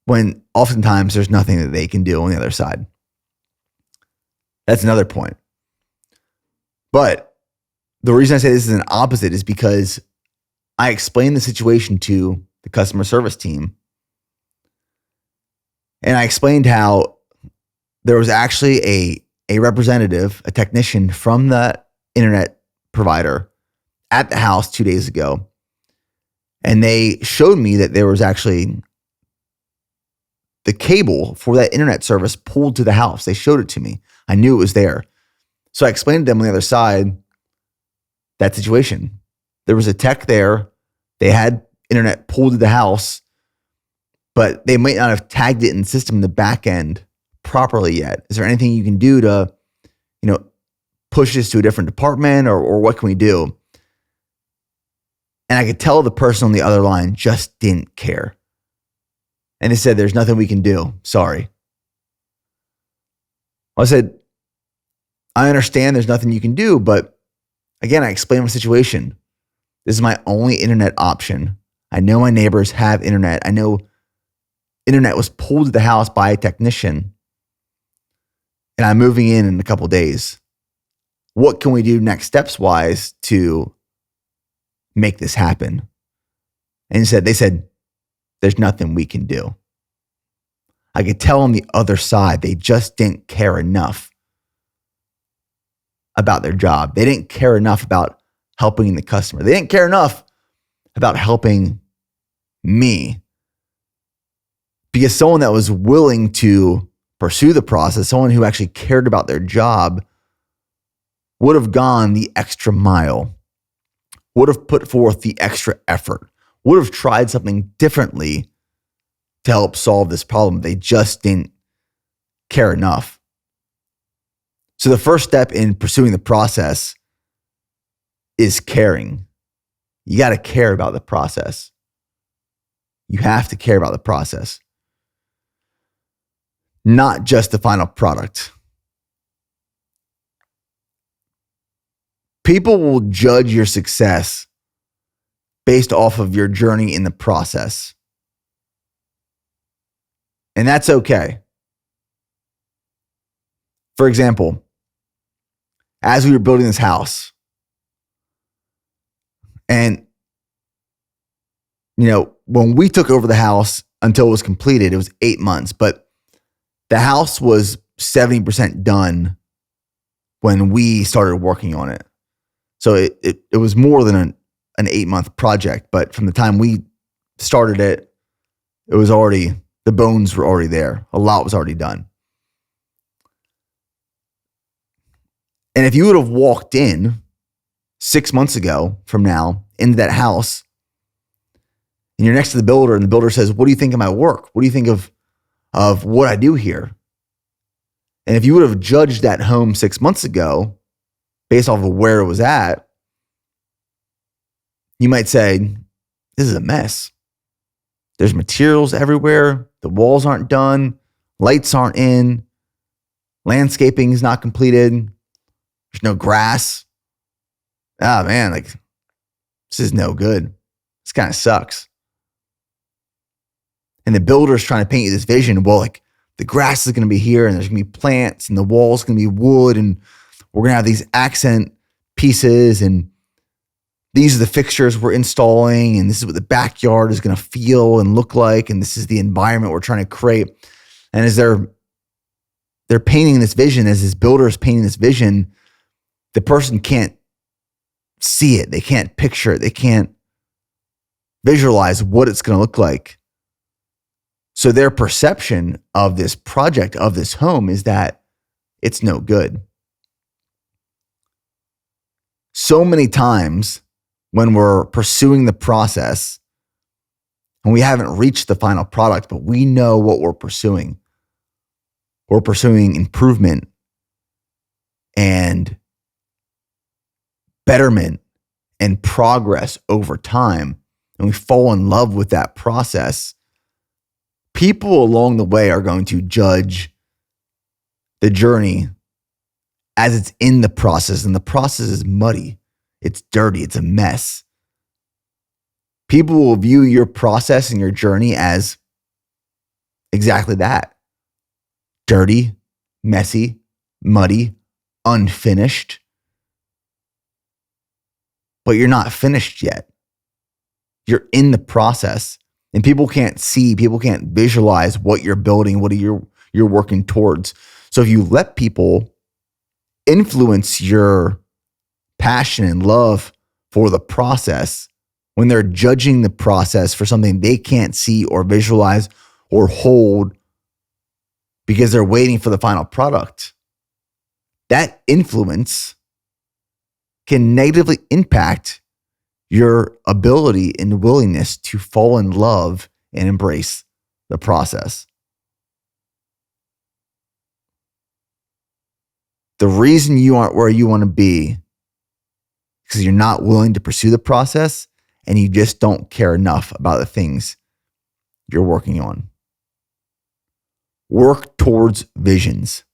when oftentimes there's nothing that they can do on the other side. That's another point. But the reason I say this is an opposite is because I explained the situation to the customer service team. And I explained how there was actually a representative, a technician from the internet provider at the house 2 days ago. And they showed me that there was actually the cable for that internet service pulled to the house. They showed it to me. I knew it was there. So I explained to them on the other side that situation. There was a tech there. They had internet pulled to the house, but they might not have tagged it in the system in the back end properly yet. Is there anything you can do to, push this to a different department, or what can we do? And I could tell the person on the other line just didn't care. And they said, there's nothing we can do. Sorry. I said, I understand there's nothing you can do, but again, I explain my situation. This is my only internet option. I know my neighbors have internet. I know internet was pulled to the house by a technician, and I'm moving in a couple of days. What can we do next steps wise to make this happen? And they said, there's nothing we can do. I could tell on the other side, they just didn't care enough about their job. They didn't care enough about helping the customer. They didn't care enough about helping me. Because someone that was willing to pursue the process, someone who actually cared about their job, would have gone the extra mile, would have put forth the extra effort, would have tried something differently to help solve this problem. They just didn't care enough. So the first step in pursuing the process is caring. You got to care about the process. You have to care about the process, not just the final product. People will judge your success based off of your journey in the process. And that's okay. For example, as we were building this house, and when we took over the house until it was completed, it was 8 months, but the house was 70% done when we started working on it. So it was more than an 8-month project, but from the time we started it, it was already, the bones were already there. A lot was already done. And if you would have walked in 6 months ago from now into that house, and you're next to the builder, and the builder says, what do you think of my work? What do you think of what I do here? And if you would have judged that home 6 months ago based off of where it was at, you might say, this is a mess. There's materials everywhere. The walls aren't done. Lights aren't in. Landscaping is not completed. There's no grass. Ah, man, this is no good. This kind of sucks. And the builder's trying to paint you this vision. Well, the grass is going to be here, and there's going to be plants, and the wall's going to be wood, and we're going to have these accent pieces, and these are the fixtures we're installing, and this is what the backyard is going to feel and look like, and this is the environment we're trying to create. And as they're painting this vision, as this builder is painting this vision, the person can't see it. They can't picture it. They can't visualize what it's going to look like. So their perception of this project, of this home, is that it's no good. So many times when we're pursuing the process and we haven't reached the final product, but we know what we're pursuing improvement and betterment and progress over time, and we fall in love with that process, people along the way are going to judge the journey as it's in the process, and the process is muddy. It's dirty. It's a mess. People will view your process and your journey as exactly that. Dirty, messy, muddy, unfinished. But you're not finished yet. You're in the process. And people can't see, people can't visualize what you're building, what you're working towards. So if you let people influence your passion and love for the process, when they're judging the process for something they can't see or visualize or hold because they're waiting for the final product, that influence can negatively impact your ability and willingness to fall in love and embrace the process. The reason you aren't where you want to be is because you're not willing to pursue the process, and you just don't care enough about the things you're working on. Work towards visions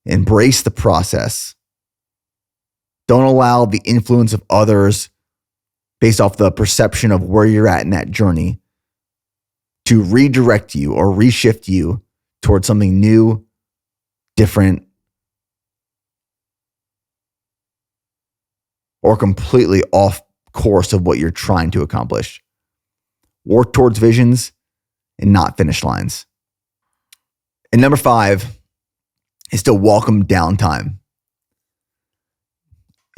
Embrace the process. Don't allow the influence of others based off the perception of where you're at in that journey to redirect you or reshift you towards something new, different, or completely off course of what you're trying to accomplish. Work towards visions and not finish lines. And number 5 is to welcome downtime.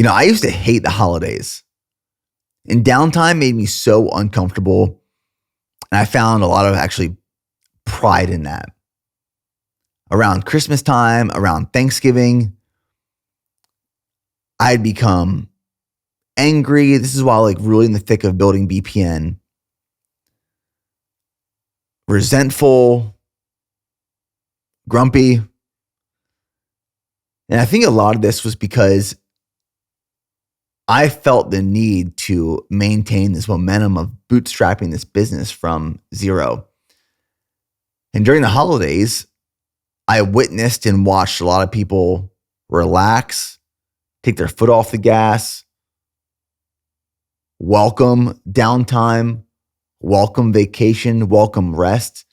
I used to hate the holidays, and downtime made me so uncomfortable. And I found a lot of actually pride in that. Around Christmas time, around Thanksgiving, I'd become angry. This is while really in the thick of building BPN. Resentful, grumpy. And I think a lot of this was because I felt the need to maintain this momentum of bootstrapping this business from zero. And during the holidays, I witnessed and watched a lot of people relax, take their foot off the gas, welcome downtime, welcome vacation, welcome rest.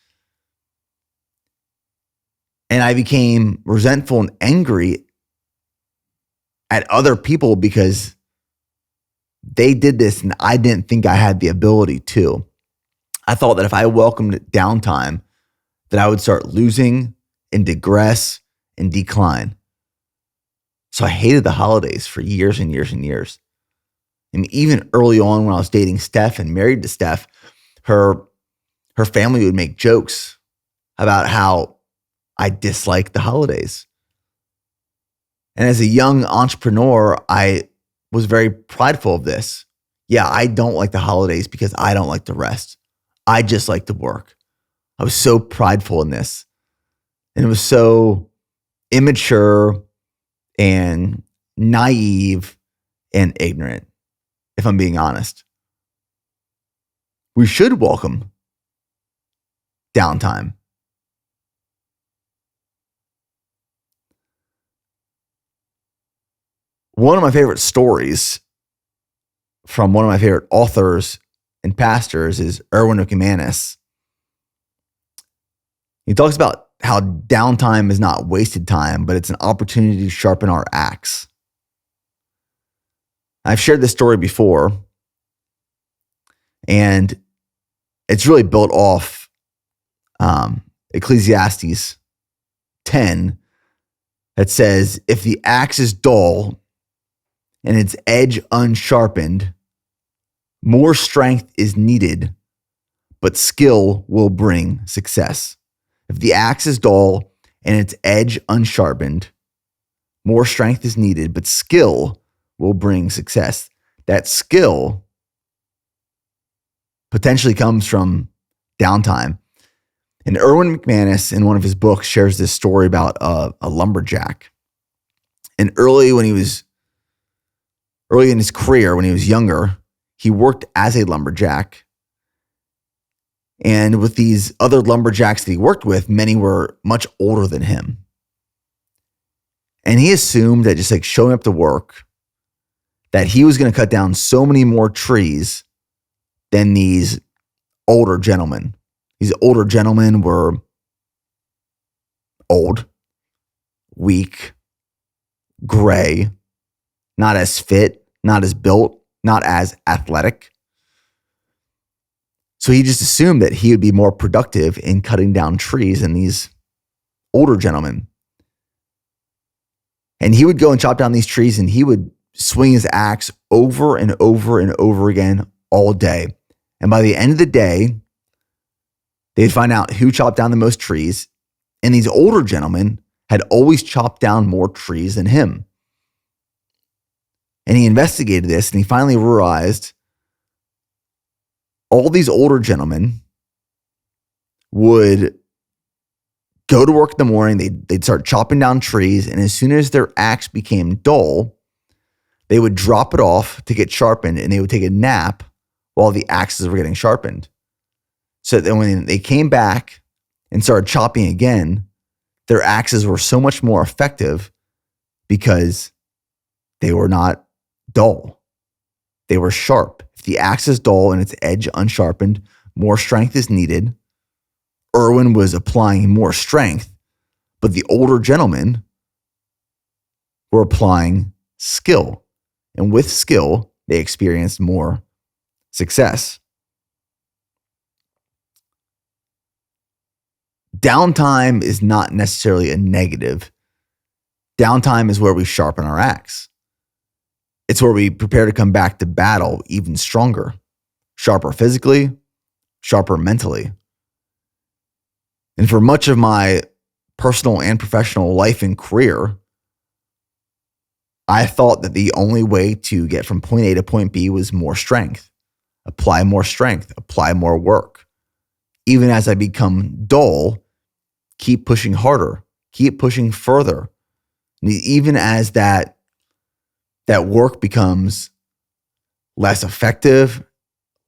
And I became resentful and angry at other people because they did this and I didn't think I had the ability to. I thought that if I welcomed downtime, that I would start losing and digress and decline. So I hated the holidays for years and years and years. And even early on when I was dating Steph and married to Steph, her family would make jokes about how I disliked the holidays. And as a young entrepreneur, I was very prideful of this. Yeah, I don't like the holidays because I don't like to rest. I just like to work. I was so prideful in this. And it was so immature and naive and ignorant, if I'm being honest. We should welcome downtime. One of my favorite stories from one of my favorite authors and pastors is Erwin McManus. He talks about how downtime is not wasted time, but it's an opportunity to sharpen our axe. I've shared this story before, and it's really built off Ecclesiastes 10 that says, if the axe is dull and its edge unsharpened, more strength is needed, but skill will bring success. If the axe is dull and its edge unsharpened, more strength is needed, but skill will bring success. That skill potentially comes from downtime. And Erwin McManus, in one of his books, shares this story about a lumberjack. And early in his career, when he was younger, he worked as a lumberjack. And with these other lumberjacks that he worked with, many were much older than him. And he assumed that just like showing up to work, that he was going to cut down so many more trees than these older gentlemen. These older gentlemen were old, weak, gray, not as fit, not as built, not as athletic. So he just assumed that he would be more productive in cutting down trees than these older gentlemen. And he would go and chop down these trees, and he would swing his axe over and over and over again all day. And by the end of the day, they'd find out who chopped down the most trees. And these older gentlemen had always chopped down more trees than him. And he investigated this, and he finally realized all these older gentlemen would go to work in the morning. They'd start chopping down trees. And as soon as their axe became dull, they would drop it off to get sharpened, and they would take a nap while the axes were getting sharpened. So that when they came back and started chopping again, their axes were so much more effective because they were not dull. They were sharp. If the axe is dull and its edge unsharpened, more strength is needed. Irwin was applying more strength, but the older gentlemen were applying skill. And with skill, they experienced more success. Downtime is not necessarily a negative. Downtime is where we sharpen our axe. It's where we prepare to come back to battle even stronger, sharper physically, sharper mentally. And for much of my personal and professional life and career, I thought that the only way to get from point A to point B was more strength, apply more work. Even as I become dull, keep pushing harder, keep pushing further. And even as that work becomes less effective,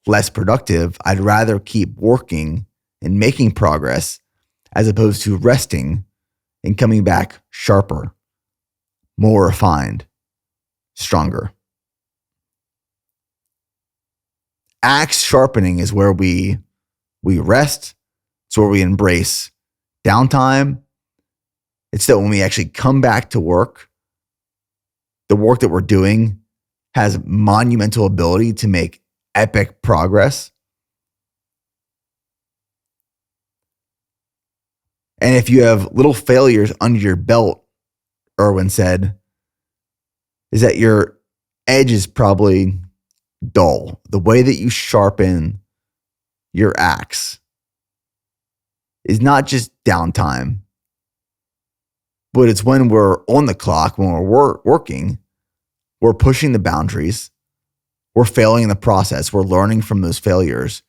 less productive, I'd rather keep working and making progress as opposed to resting and coming back sharper, more refined, stronger. Axe sharpening is where we rest. It's where we embrace downtime. It's that when we actually come back to work, the work that we're doing has monumental ability to make epic progress. And if you have little failures under your belt, Irwin said, is that your edge is probably dull. The way that you sharpen your axe is not just downtime, but it's when we're on the clock, when we're working, we're pushing the boundaries, we're failing in the process, we're learning from those failures,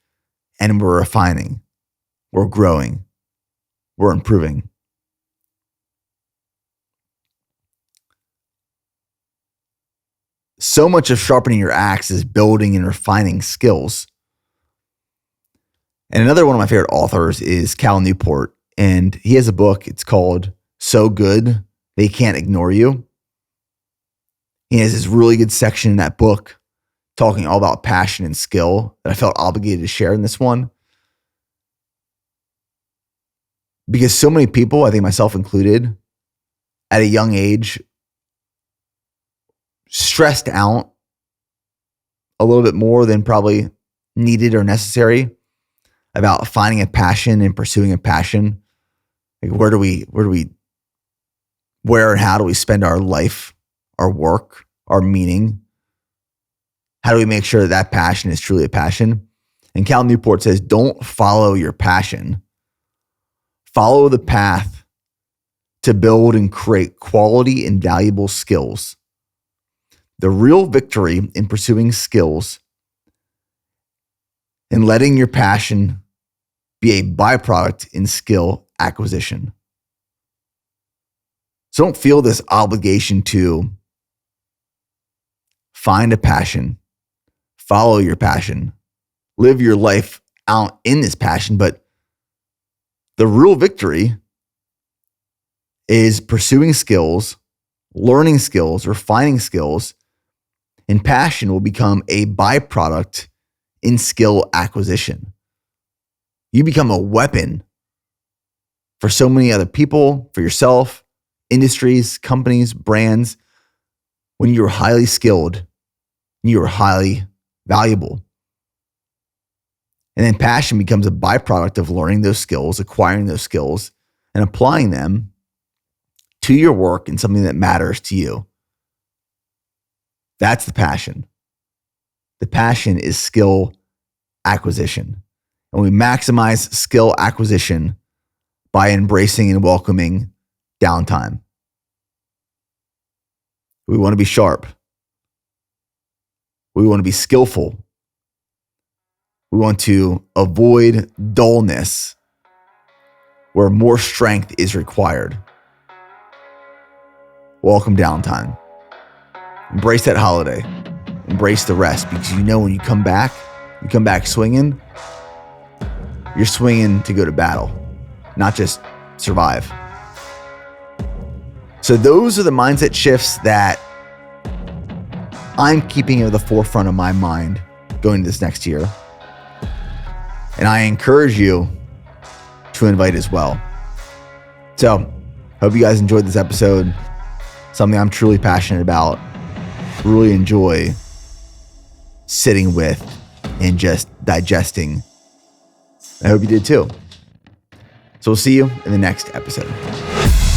and we're refining, we're growing, we're improving. So much of sharpening your axe is building and refining skills. And another one of my favorite authors is Cal Newport, and he has a book. It's called So Good They Can't Ignore You. He has this really good section in that book talking all about passion and skill that I felt obligated to share in this one. Because so many people, I think myself included, at a young age, stressed out a little bit more than probably needed or necessary about finding a passion and pursuing a passion. Like where and how do we spend our life, our work, our meaning? How do we make sure that passion is truly a passion? And Cal Newport says, don't follow your passion. Follow the path to build and create quality and valuable skills. The real victory in pursuing skills and letting your passion be a byproduct in skill acquisition. So don't feel this obligation to find a passion, follow your passion, live your life out in this passion. But the real victory is pursuing skills, learning skills, refining skills, and passion will become a byproduct in skill acquisition. You become a weapon for so many other people, for yourself, industries, companies, brands, when you're highly skilled, you're highly valuable. And then passion becomes a byproduct of learning those skills, acquiring those skills, and applying them to your work and something that matters to you. That's the passion. The passion is skill acquisition. And we maximize skill acquisition by embracing and welcoming downtime. We want to be sharp. We want to be skillful. We want to avoid dullness where more strength is required. Welcome downtime. Embrace that holiday. Embrace the rest, because you know when you come back swinging, you're swinging to go to battle, not just survive. So those are the mindset shifts that I'm keeping at the forefront of my mind going into this next year. And I encourage you to invite as well. So, hope you guys enjoyed this episode. Something I'm truly passionate about. Really enjoy sitting with and just digesting. I hope you did too. So we'll see you in the next episode.